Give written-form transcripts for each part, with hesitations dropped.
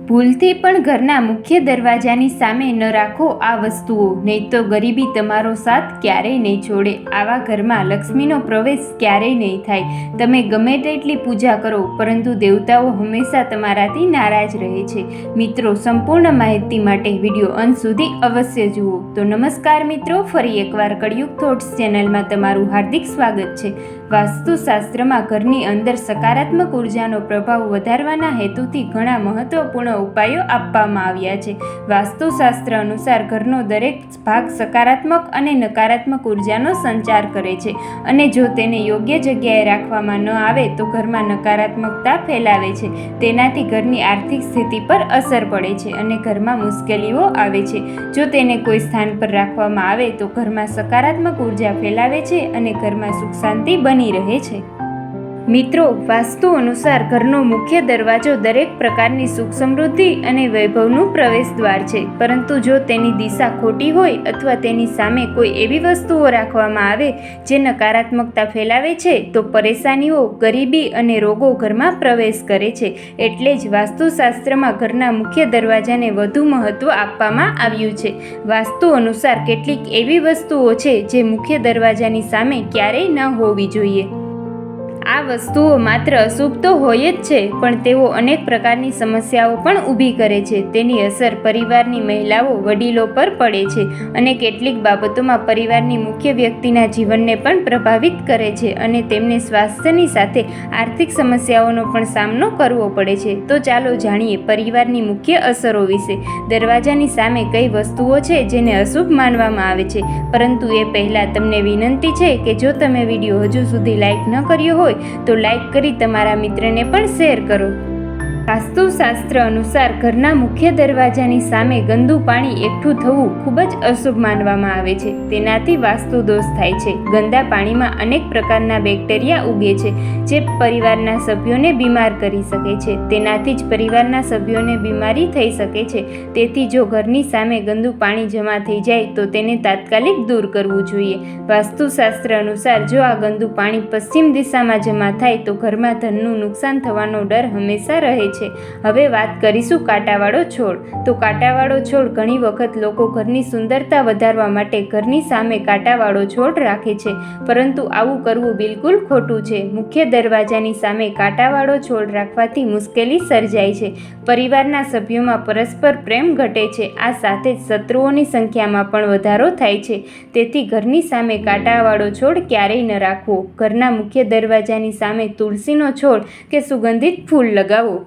ભૂલથી પણ ઘરના મુખ્ય દરવાજાની સામે ન રાખો આ વસ્તુઓ, નહીં તો ગરીબી તમારો સાથ ક્યારેય નહીં છોડે. આવા ઘરમાં લક્ષ્મીનો પ્રવેશ ક્યારેય નહીં થાય. તમે ગમે તેટલી પૂજા કરો, પરંતુ દેવતાઓ હંમેશા તમારાથી નારાજ રહે છે. મિત્રો, સંપૂર્ણ માહિતી માટે વિડીયો અંત સુધી અવશ્ય જુઓ. તો નમસ્કાર મિત્રો, ફરી એકવાર કળયુગ થોટ્સ ચેનલમાં તમારું હાર્દિક સ્વાગત છે. વાસ્તુશાસ્ત્રમાં ઘરની અંદર સકારાત્મક ઉર્જાનો પ્રભાવ વધારવાના હેતુથી ઘણા મહત્વપૂર્ણ ઉપાયો આપવામાં આવ્યા છે. વાસ્તુશાસ્ત્ર અનુસાર ઘરનો દરેક ભાગ સકારાત્મક અને નકારાત્મક ઉર્જાનો સંચાર કરે છે, અને જો તેને યોગ્ય જગ્યાએ રાખવામાં ન આવે તો ઘરમાં નકારાત્મકતા ફેલાવે છે. તેનાથી ઘરની આર્થિક સ્થિતિ પર અસર પડે છે અને ઘરમાં મુશ્કેલીઓ આવે છે. જો તેને કોઈ સ્થાન પર રાખવામાં આવે તો ઘરમાં સકારાત્મક ઉર્જા ફેલાવે છે અને ઘરમાં સુખ શાંતિ બની રહે છે. મિત્રો, વાસ્તુ અનુસાર ઘરનો મુખ્ય દરવાજો દરેક પ્રકારની સુખ સમૃદ્ધિ અને વૈભવનું પ્રવેશ દ્વાર છે. પરંતુ જો તેની દિશા ખોટી હોય અથવા તેની સામે કોઈ એવી વસ્તુઓ રાખવામાં આવે જે નકારાત્મકતા ફેલાવે છે, તો પરેશાનીઓ, ગરીબી અને રોગો ઘરમાં પ્રવેશ કરે છે. એટલે જ વાસ્તુશાસ્ત્રમાં ઘરના મુખ્ય દરવાજાને વધુ મહત્વ આપવામાં આવ્યું છે. વાસ્તુ અનુસાર કેટલીક એવી વસ્તુઓ છે જે મુખ્ય દરવાજાની સામે ક્યારેય ન હોવી જોઈએ. આ વસ્તુઓ માત્ર અશુભ તો હોય જ છે, પણ તેઓ અનેક પ્રકારની સમસ્યાઓ પણ ઊભી કરે છે. તેની અસર પરિવારની મહિલાઓ, વડીલો પર પડે છે અને કેટલીક બાબતોમાં પરિવારની મુખ્ય વ્યક્તિના જીવનને પણ પ્રભાવિત કરે છે અને તેમને સ્વાસ્થ્યની સાથે આર્થિક સમસ્યાઓનો પણ સામનો કરવો પડે છે. તો ચાલો જાણીએ પરિવારની મુખ્ય અસરો વિશે. દરવાજાની સામે કઈ વસ્તુઓ છે જેને અશુભ માનવામાં આવે છે. પરંતુ એ પહેલાં તમને વિનંતી છે કે જો તમે વિડીયો હજુ સુધી લાઈક ન કર્યો હોય તો લાઈક કરી તમારા મિત્રને પણ શેર કરો. વાસ્તુશાસ્ત્ર અનુસાર ઘરના મુખ્ય દરવાજાની સામે ગંદુ પાણી એકઠું થવું ખૂબ જ અશુભ માનવામાં આવે છે. તેનાથી વાસ્તુ દોષ થાય છે. ગંદા પાણીમાં અનેક પ્રકારના બેક્ટેરિયા ઉગે છે જે પરિવારના સભ્યોને બીમાર કરી શકે છે. તેનાથી જ પરિવારના સભ્યોને બીમારી થઈ શકે છે. તેથી જો ઘરની સામે ગંદુ પાણી જમા થઈ જાય તો તેને તાત્કાલિક દૂર કરવું જોઈએ. વાસ્તુશાસ્ત્ર અનુસાર જો આ ગંદુ પાણી પશ્ચિમ દિશામાં જમા થાય તો ઘરમાં ધનનું નુકસાન થવાનો ડર હંમેશા રહે છે. હવે વાત કરીશું કાંટાવાળો છોડ. તો કાંટાવાળો છોડ ઘણી વખત લોકો ઘરની સુંદરતા વધારવા માટે ઘરની સામે કાંટાવાળો છોડ રાખે છે, પરંતુ આવું કરવું બિલકુલ ખોટું છે. મુખ્ય દરવાજાની સામે કાંટાવાળો છોડ રાખવાથી મુશ્કેલી સર્જાય છે. પરિવારના સભ્યોમાં પરસ્પર પ્રેમ ઘટે છે. આ સાથે જ શત્રુઓની સંખ્યામાં પણ વધારો થાય છે. તેથી ઘરની સામે કાંટાવાળો છોડ ક્યારેય ન રાખવો. ઘરના મુખ્ય દરવાજાની સામે તુલસીનો છોડ કે સુગંધિત ફૂલ લગાવો.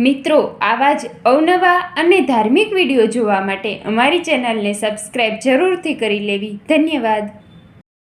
મિત્રો, આવા જ અવનવા અને ધાર્મિક વિડીયો જોવા માટે અમારી ચેનલને સબસ્ક્રાઈબ જરૂરથી કરી લેવી. ધન્યવાદ.